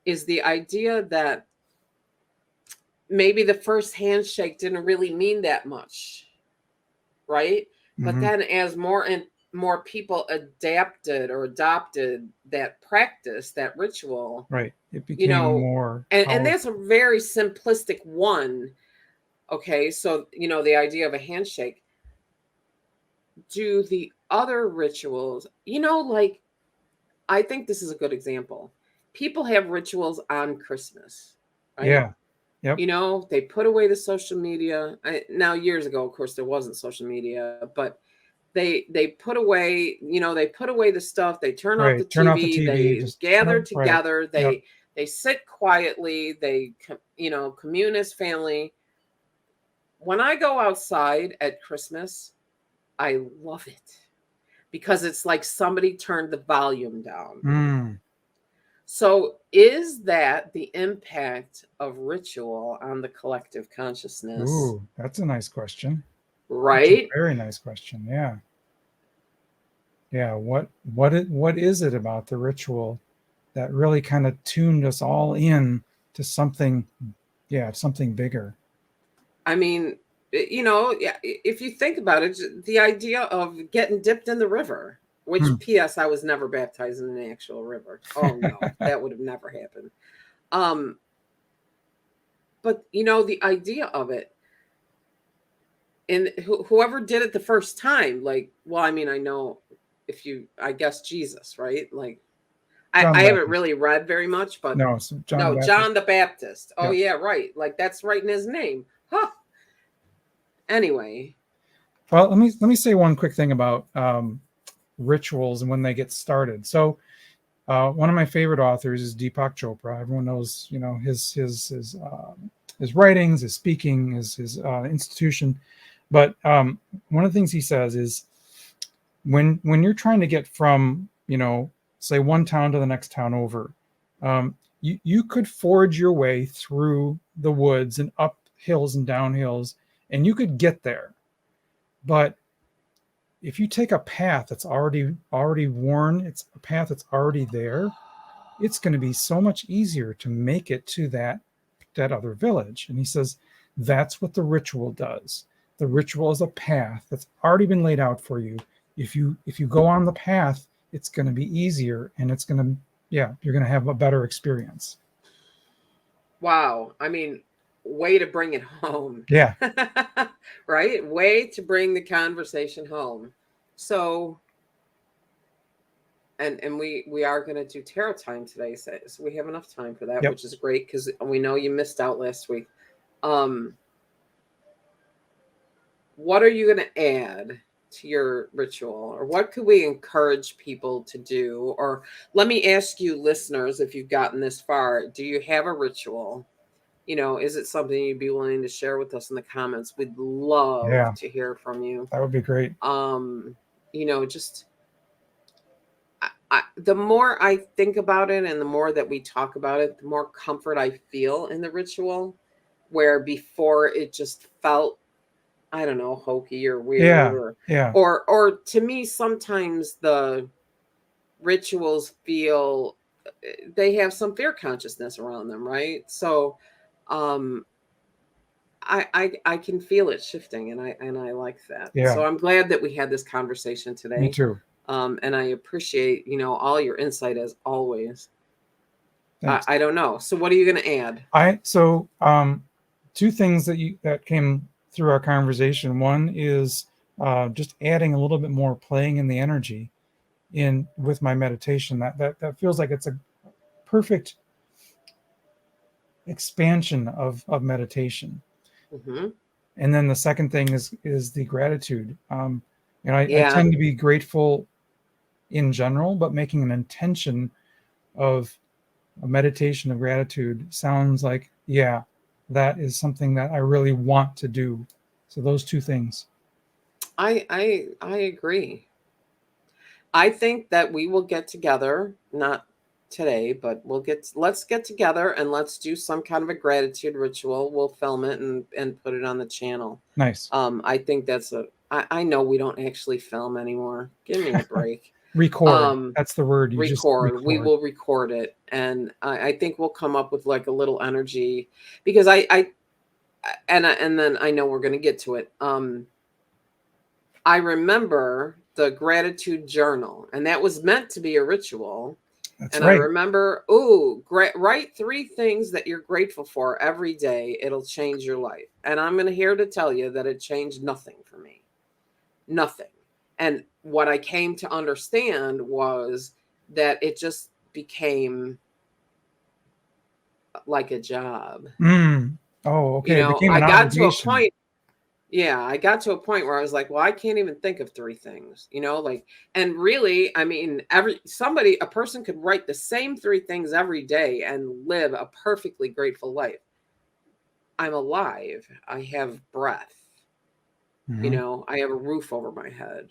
is the idea that maybe the first handshake didn't really mean that much, right? But then as more and more people adapted or adopted that practice, that ritual, right, it became more and that's a very simplistic one. Okay, so the idea of a handshake. Do the other rituals, like, I think this is a good example. People have rituals on Christmas, right? Yeah. Yep. They put away the social media. Now, years ago, of course, there wasn't social media, but they put away, they put away the stuff. They turn off the TV. They gather together. They sit quietly. They commune as family. When I go outside at Christmas, I love it because it's like somebody turned the volume down. So is that the impact of ritual on the collective consciousness? Ooh, that's a nice question. Right? Very nice question. Yeah. Yeah. What is it about the ritual that really kind of tuned us all in to something? Yeah, something bigger. I mean, if you think about it, the idea of getting dipped in the river. Which, P.S., I was never baptized in an actual river. Oh, no, that would have never happened. But, the idea of it, and whoever did it the first time, like, well, I mean, I know I guess Jesus, right? Like, I haven't really read very much, but John the Baptist. Oh, yeah, right. Like, that's right in his name. Huh. Anyway. Well, let me say one quick thing about rituals and when they get started. So one of my favorite authors is Deepak Chopra. Everyone knows, his writings, his speaking, his institution. But one of the things he says is when you're trying to get from, say one town to the next town over, you could forge your way through the woods and up hills and down hills, and you could get there. But if you take a path that's already worn, it's a path that's already there, it's going to be so much easier to make it to that other village. And he says that's what the ritual does. The ritual is a path that's already been laid out for you. If you go on the path, it's going to be easier, and it's going to, you're going to have a better experience. Wow. I mean, way to bring it home. Yeah. Right? Way to bring the conversation home. So, and we are going to do tarot time today. So we have enough time for that, Yep. which is great because we know you missed out last week. What are you going to add to your ritual, or what could we encourage people to do? Or let me ask you, listeners, if you've gotten this far, do you have a ritual? You know, is it something you'd be willing to share with us in the comments? We'd love to hear from you. That would be great. You know, just the more I think about it and the more that we talk about it, the more comfort I feel in the ritual, where before it just felt, I don't know, hokey or weird, or to me, sometimes the rituals feel, they have some fear consciousness around them, right? So, I can feel it shifting, and I like that. Yeah. So I'm glad that we had this conversation today. Me too. And I appreciate, all your insight as always. I don't know. So what are you going to add? Two things that came through our conversation. One is just adding a little bit more playing in the energy with my meditation. That feels like it's a perfect expansion of meditation. Mm-hmm. And then the second thing is the gratitude. I tend to be grateful in general, but making an intention of a meditation of gratitude sounds like, that is something that I really want to do. So those two things. I agree. I think that we will get together, not today, but let's get together and let's do some kind of a gratitude ritual. We'll film it and put it on the channel. Nice. I think that's I know we don't actually film anymore. Give me a break. Record. That's the word. Record. We will record it. And I think we'll come up with like a little energy, because and then I know we're going to get to it. I remember the gratitude journal, and that was meant to be a ritual. That's right. I remember, write 3 things that you're grateful for every day. It'll change your life. And I'm here to tell you that it changed nothing for me. Nothing. And what I came to understand was that it just became like a job. Oh, okay. I got to a point. Yeah, I got to a point where I was like, well, I can't even think of 3 things, and really, I mean, a person could write the same 3 things every day and live a perfectly grateful life. I'm alive. I have breath. Mm-hmm. I have a roof over my head,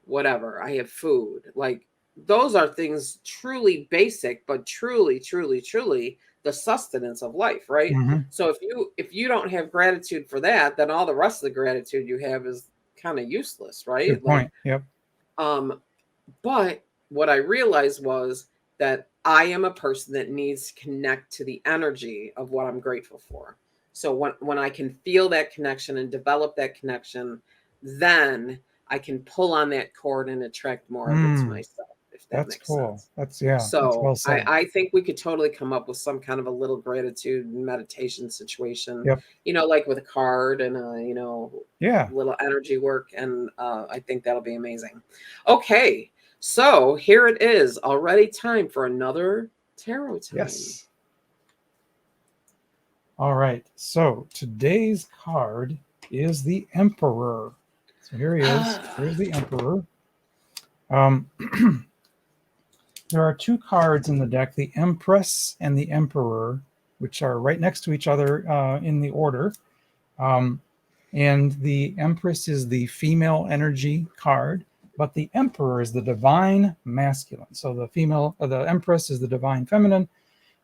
whatever. I have food. Like, those are things truly basic, but truly, truly, truly the sustenance of life, right? Mm-hmm. So if you don't have gratitude for that, then all the rest of the gratitude you have is kind of useless, right? Good point. Yep. But what I realized was that I am a person that needs to connect to the energy of what I'm grateful for. So when I can feel that connection and develop that connection, then I can pull on that cord and attract more of it to myself. That that's makes cool. sense. That's So well said. I think we could totally come up with some kind of a little gratitude meditation situation. Yep. Like with a card and little energy work, and I think that'll be amazing. Okay, so here it is, already time for another tarot time. Yes. All right. So today's card is the Emperor. So here he is. Here's the Emperor. There are 2 cards in the deck, the Empress and the Emperor, which are right next to each other in the order. And the Empress is the female energy card, but the Emperor is the divine masculine. So the Empress is the divine feminine,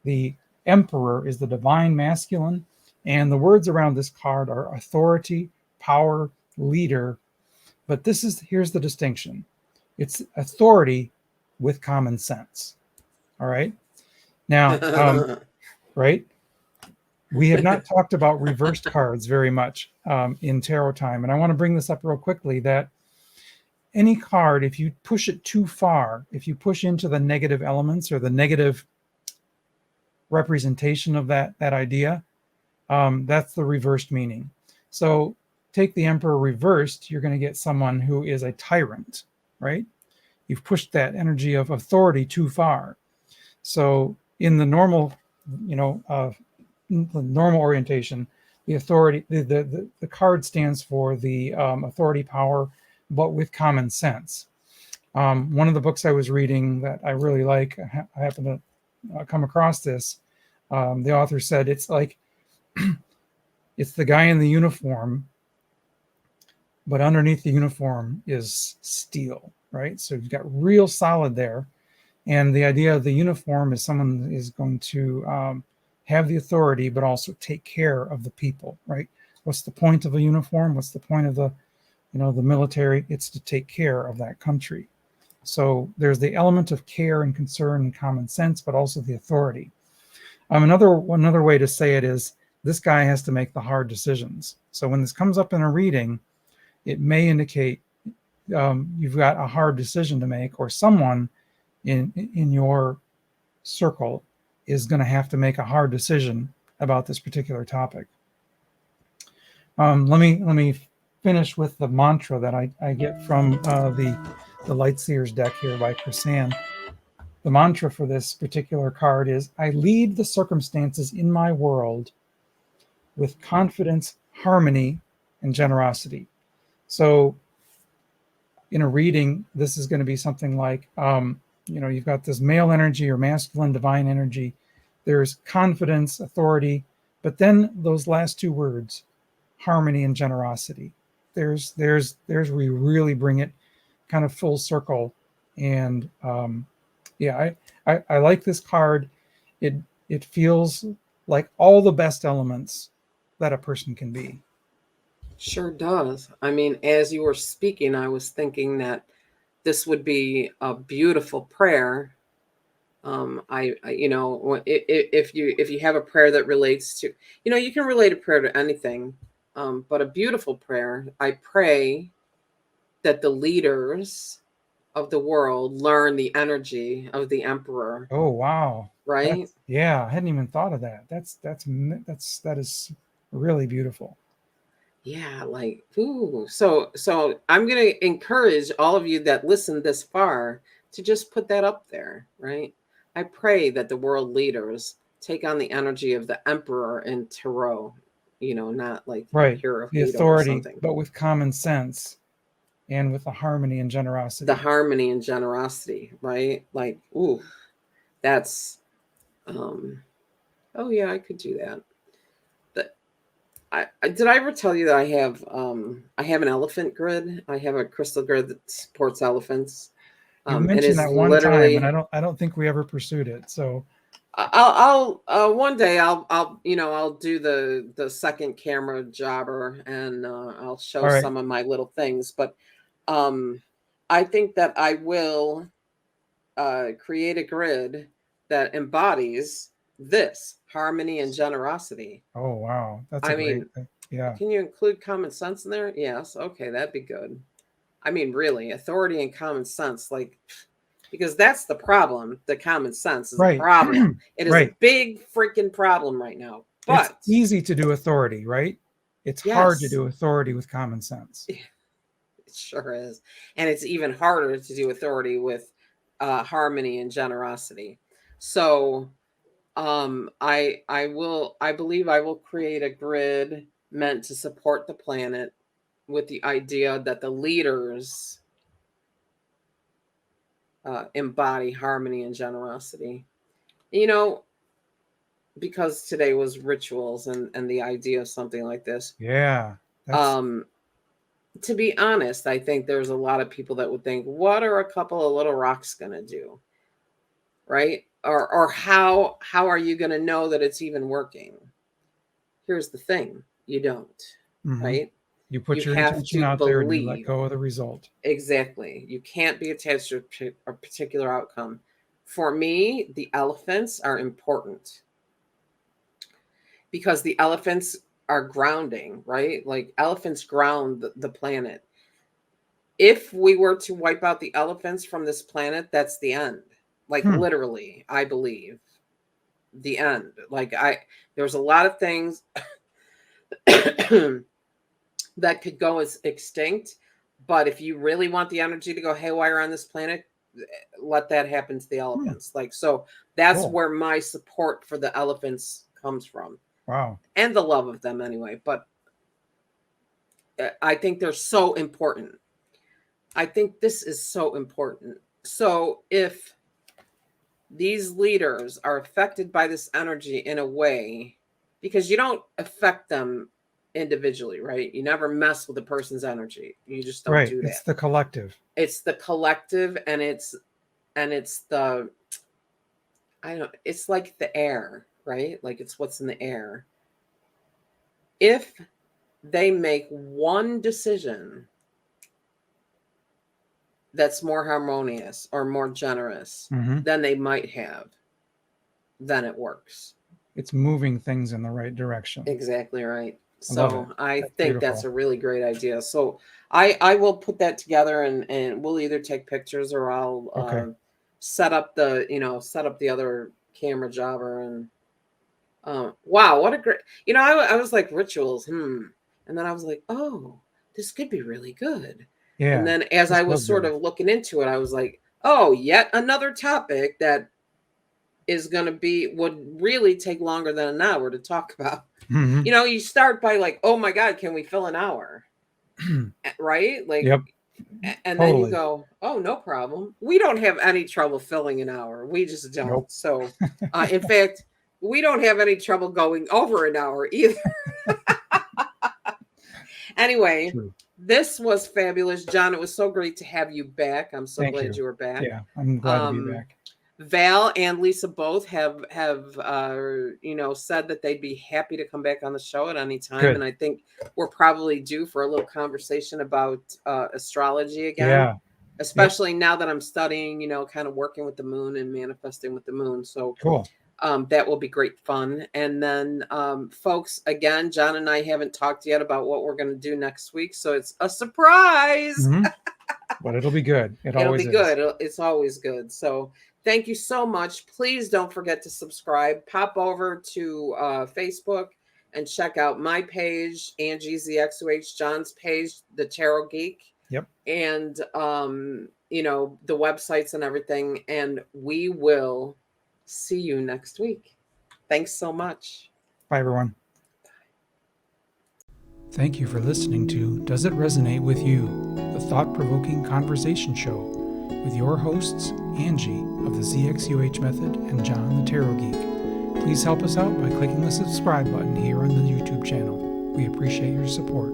The Emperor is the divine masculine, and the words around this card are authority, power, leader. But here's the distinction. It's authority with common sense. All right. Now, right. We have not talked about reversed cards very much in tarot time. And I want to bring this up real quickly that any card, if you push it too far, if you push into the negative elements or the negative representation of that idea, that's the reversed meaning. So take the Emperor reversed, you're going to get someone who is a tyrant, right? You've pushed that energy of authority too far. So in the normal, the normal orientation, the authority, the card stands for the authority, power, but with common sense. One of the books I was reading that I really like, I happened to come across this. The author said it's like it's the guy in the uniform, but underneath the uniform is steel, right? So you've got real solid there. And the idea of the uniform is someone is going to have the authority, but also take care of the people, right? What's the point of a uniform? What's the point of the military? It's to take care of that country. So there's the element of care and concern and common sense, but also the authority. Another way to say it is this guy has to make the hard decisions. So when this comes up in a reading, it may indicate you've got a hard decision to make, or someone in your circle is going to have to make a hard decision about this particular topic. Let me finish with the mantra that I get from the Lightseers deck here by Krisan. The mantra for this particular card is, I lead the circumstances in my world with confidence, harmony, and generosity. So in a reading, this is going to be something like, you've got this male energy or masculine divine energy. There's confidence, authority, but then those last two words, harmony and generosity. There's where you really bring it kind of full circle. And I like this card. It feels like all the best elements that a person can be. Sure does. I mean, as you were speaking, I was thinking that this would be a beautiful prayer. If you have a prayer that relates to, you can relate a prayer to anything, but a beautiful prayer. I pray that the leaders of the world learn the energy of the Emperor. Oh, wow. Right? I hadn't even thought of that. That is really beautiful. Yeah, like, ooh. So I'm going to encourage all of you that listen this far to just put that up there, right? I pray that the world leaders take on the energy of the Emperor in tarot, not like right, Hirohito the authority, or something, but with common sense and with the harmony and generosity. The harmony and generosity, right? Like, ooh, that's, oh yeah, I could do that. Did I ever tell you that I have an elephant grid? I have a crystal grid that supports elephants. You mentioned that one time, and I don't think we ever pursued it. So I'll one day I'll do the second camera jobber, and I'll show some of my little things. But I think that I will create a grid that embodies this harmony and generosity. Oh, wow. That's great thing. Yeah. Can you include common sense in there? Yes. Okay, that'd be good. I mean, really, authority and common sense, because that's the problem. The common sense is the problem. It is a big freaking problem right now. But it's easy to do authority, right? It's hard to do authority with common sense. It sure is. And it's even harder to do authority with harmony and generosity. So I believe I will create a grid meant to support the planet with the idea that the leaders embody harmony and generosity. Because today was rituals and the idea of something like this. Yeah. To be honest, I think there's a lot of people that would think, what are a couple of little rocks going to do? right? Or how are you going to know that it's even working? Here's the thing, you don't, right? You put You your have intention to out there and you let believe. go of the result. Exactly. You can't be attached to a particular outcome. For me, the elephants are important because the elephants are grounding, right? Like elephants ground the planet. If we were to wipe out the elephants from this planet, that's the end. Like literally, I believe the end. Like there's a lot of things that could go as extinct, but if you really want the energy to go haywire on this planet, let that happen to the elephants. Like, so that's Cool. where my support for the elephants comes from. Wow. And the love of them anyway. But I think they're so important. I think this is so important. So if these leaders are affected by this energy in a way, because you don't affect them individually, right? You never mess with a person's energy. You just don't do that. It's the collective. It's the collective, and it's the, it's like the air, right? Like it's what's in the air. If they make one decision that's more harmonious or more generous than they might have, then it works. It's moving things in the right direction. Exactly right. So I think beautiful. that's a really great idea. So I will put that together, and we'll either take pictures or I'll set up the other camera jobber. And wow, what a great, I was like, rituals, and then I was like, oh, this could be really good. Yeah. And then as I was sort of looking into it, I was like, oh, yet another topic that is going to would really take longer than an hour to talk about. You start by like, oh my God, can we fill an hour? Right? Like, and then you go, oh, no problem. We don't have any trouble filling an hour. We just don't. Nope. So in fact, we don't have any trouble going over an hour either. Anyway, this was fabulous, John. It was so great to have you back. I'm so glad you were back. Yeah, I'm glad to be back. Val and Lisa both have said that they'd be happy to come back on the show at any time. Good. And I think we're probably due for a little conversation about astrology again. Yeah. Especially now that I'm studying, kind of working with the moon and manifesting with the moon. So cool. That will be great fun. And then, folks, again, John and I haven't talked yet about what we're going to do next week. So it's a surprise. But it'll be good. It'll be good. It's always good. So thank you so much. Please don't forget to subscribe. Pop over to Facebook and check out my page, Angie ZXOH, John's page, The Tarot Geek. Yep. And, the websites and everything. And we will see you next week. Thanks so much. Bye, everyone. Thank you for listening to Does It Resonate With You? The thought-provoking conversation show with your hosts, Angie of the ZXUH Method and John the Tarot Geek. Please help us out by clicking the subscribe button here on the YouTube channel. We appreciate your support.